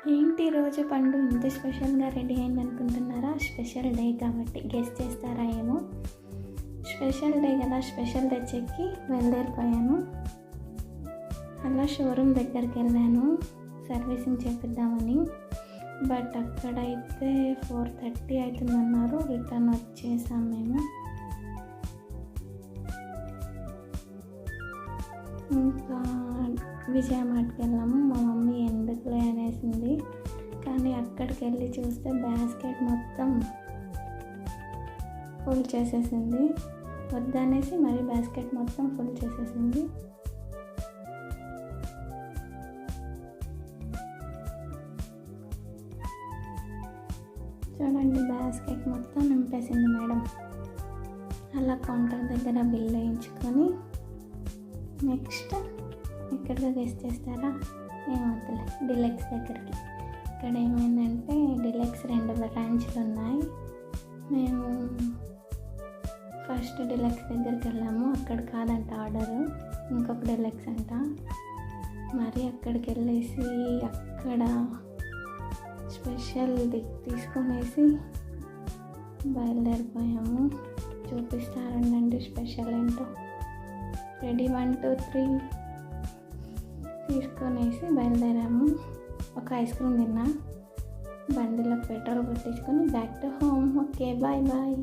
ఏంటి రోజు పండు ఇంత స్పెషల్గా రెడీ అయింది అనుకుంటున్నారా? స్పెషల్ డే కాబట్టి గెస్ట్ చేస్తారా ఏమో. స్పెషల్ డే కదా, స్పెషల్ తెచ్చెక్కి బయలుదేరిపోయాను. అలా షోరూమ్ దగ్గరికి వెళ్ళాను సర్వీసింగ్ చేపిద్దామని. బట్ అక్కడైతే 4:30 అవుతుందన్నారు. రిటర్న్ వచ్చేసాం మేము. ఇంకా విజయ మార్ట్కి వెళ్ళాము. మా మమ్మీ ఎందుకులే అనేసింది, కానీ అక్కడికి వెళ్ళి చూస్తే బాస్కెట్ మొత్తం ఫుల్ చేసేసింది. వద్దనేసి మరి బాస్కెట్ మొత్తం ఫుల్ చేసేసింది. చూడండి, బాస్కెట్ మొత్తం నింపేసింది మేడం. అలా కౌంటర్ దగ్గర బిల్ వేయించుకొని నెక్స్ట్ ఎక్కడికి గెస్ట్ చేస్తారా? ఏమవుతుంది, డిలక్స్ దగ్గరికి. ఇక్కడ ఏమైందంటే డిలక్స్ 2 బ్రాంచ్లు ఉన్నాయి. మేము ఫస్ట్ డిలక్స్ దగ్గరికి వెళ్ళాము. అక్కడ కాదంట ఆర్డరు, ఇంకొక డిలక్స్ అంట. మరి అక్కడికి వెళ్ళేసి అక్కడ స్పెషల్ తీసుకొనేసి బయలుదేరిపోయాము. చూపిస్తారండి స్పెషల్ ఏంటో. రెడీ 1 2 3 తీసుకొనేసి బయలుదేరాము. ఒక ఐస్ క్రీమ్ తిన్నా, బండిలో పెట్రోల్ కొట్టించుకొని back to home. Okay, bye bye.